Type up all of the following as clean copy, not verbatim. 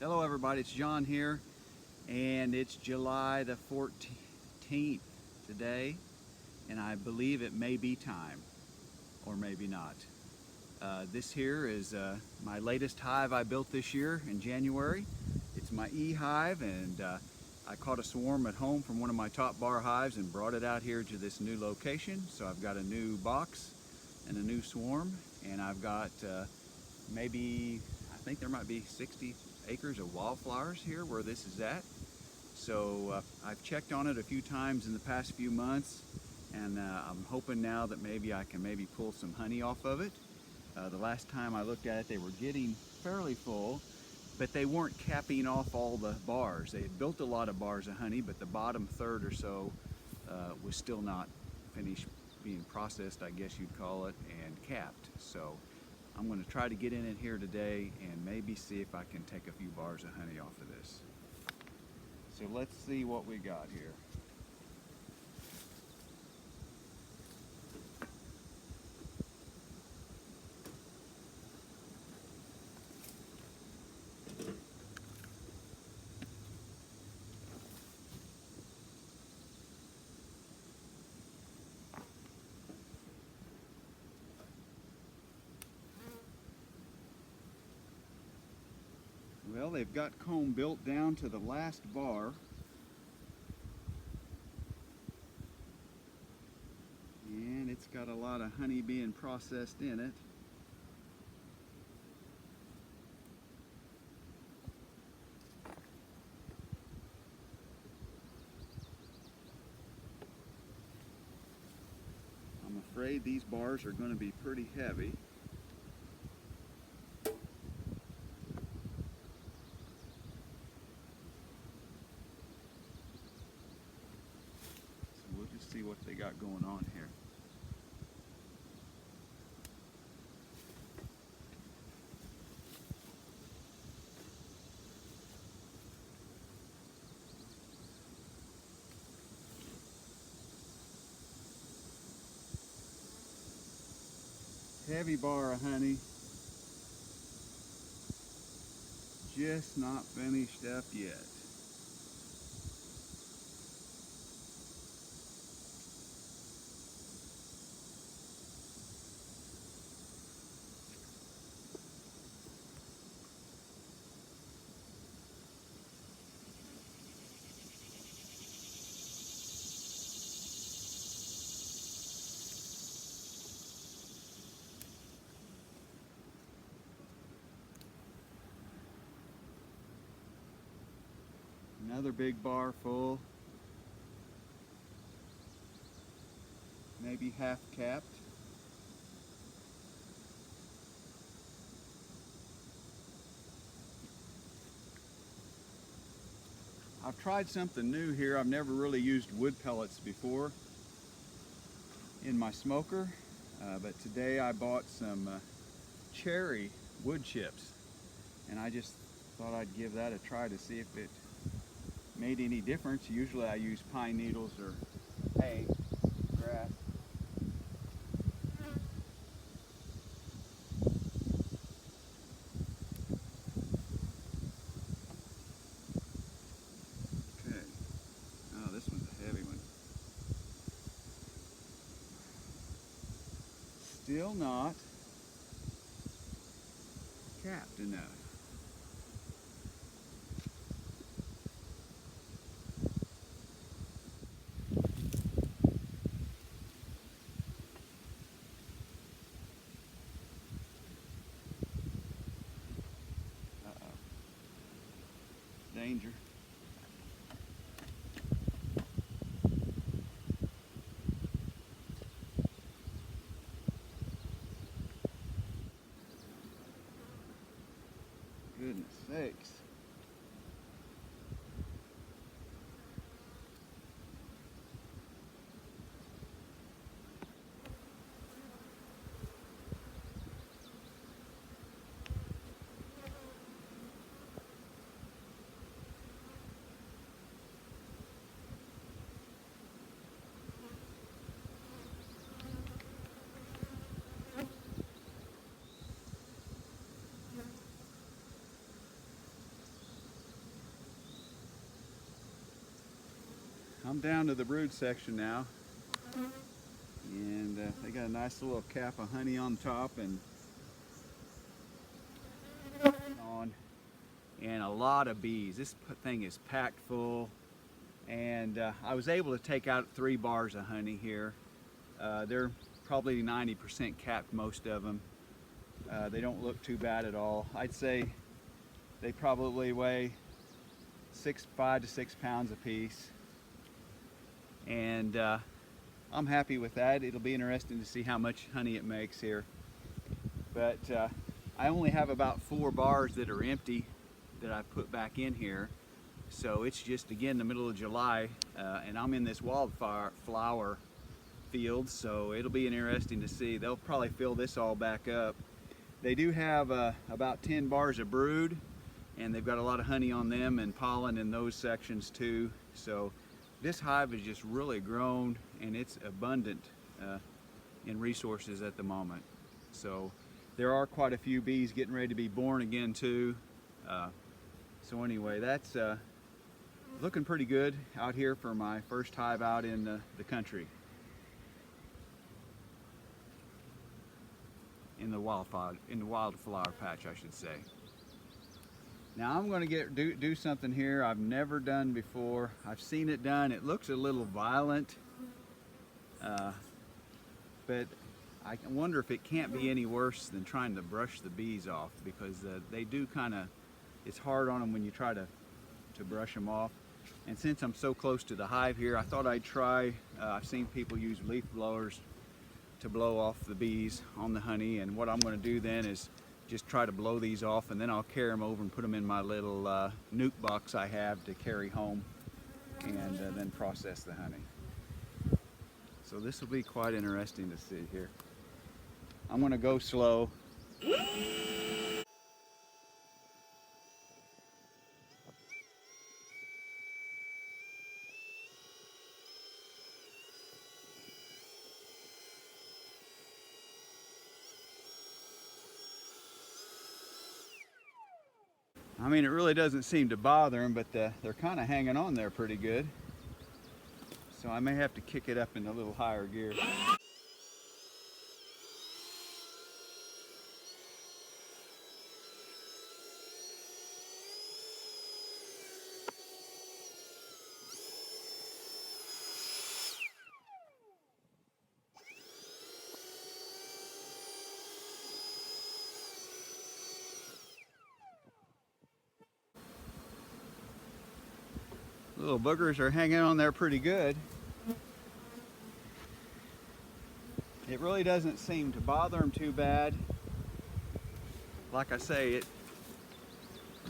Hello everybody, it's John here, and it's July the 14th today, and I believe it may be time, or maybe not. This here is my latest hive I built this year in January. It's my hive, and I caught a swarm at home from one of my top bar hives and brought it out here to this new location. So I've got a new box and a new swarm, and I've got I think there might be 60 acres of wildflowers here where this is at. So I've checked on it a few times in the past few months, and I'm hoping now that maybe I can pull some honey off of it. The last time I looked at it, they were getting fairly full, but they weren't capping off all the bars. They had built a lot of bars of honey, but the bottom third or so was still not finished being processed, I guess you'd call it, and capped. So I'm going to try to get in it here today and maybe see if I can take a few bars of honey off of this. So let's see what we got here. Well, they've got comb built down to the last bar. And it's got a lot of honey being processed in it. I'm afraid these bars are going to be pretty heavy. We'll just see what they got going on here. Heavy bar of honey. Just not finished up yet. Another big bar full, maybe half capped. I've tried something new here. I've never really used wood pellets before in my smoker, but today I bought some cherry wood chips, and I just thought I'd give that a try to see if it made any difference. Usually I use pine needles or hay, grass. Okay, oh, this one's a heavy one. Still not capped enough. Danger. I'm down to the brood section now, and they got a nice little cap of honey on top and a lot of bees. This thing is packed full, and I was able to take out 3 bars of honey here. They're probably 90% capped, most of them. They don't look too bad at all. I'd say they probably weigh 5 to 6 pounds a piece, and I'm happy with that. It'll be interesting to see how much honey it makes here. But I only have about 4 bars that are empty that I put back in here. So it's just, again, the middle of July, and I'm in this wildflower field, so it'll be interesting to see. They'll probably fill this all back up. They do have about 10 bars of brood, and they've got a lot of honey on them and pollen in those sections too. So this hive has just really grown, and it's abundant in resources at the moment. So there are quite a few bees getting ready to be born again too. So anyway, that's looking pretty good out here for my first hive out in the country. In the wildflower patch, I should say. Now I'm going to do something here I've never done before. I've seen it done. It looks a little violent, but I wonder if it can't be any worse than trying to brush the bees off, because they do kind of, it's hard on them when you try to brush them off. And since I'm so close to the hive here, I thought I'd try, I've seen people use leaf blowers to blow off the bees on the honey, and what I'm going to do then is just try to blow these off, and then I'll carry them over and put them in my little nuke box I have to carry home, and then process the honey. So this will be quite interesting to see here. I'm going to go slow. I mean, it really doesn't seem to bother them, but they're kind of hanging on there pretty good. So I may have to kick it up in a little higher gear. Little boogers are hanging on there pretty good. It really doesn't seem to bother them too bad. Like I say,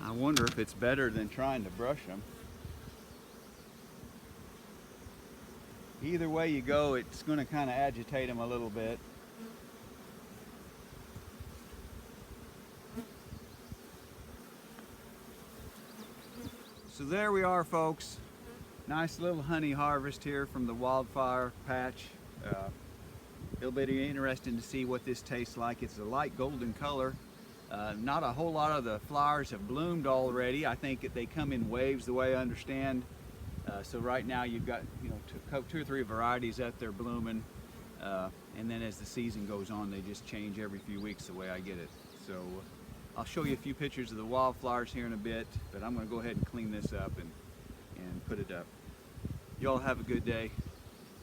I wonder if it's better than trying to brush them. Either way you go, it's going to kind of agitate them a little bit. So there we are, folks. Nice little honey harvest here from the wildflower patch. It'll be interesting to see what this tastes like. It's a light golden color. Not a whole lot of the flowers have bloomed already. I think they come in waves, the way I understand. So right now you've got 2 or 3 varieties out there blooming, and then as the season goes on, they just change every few weeks, the way I get it. So I'll show you a few pictures of the wildflowers here in a bit, but I'm going to go ahead and clean this up and put it up. You all have a good day,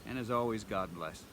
and as always, God bless.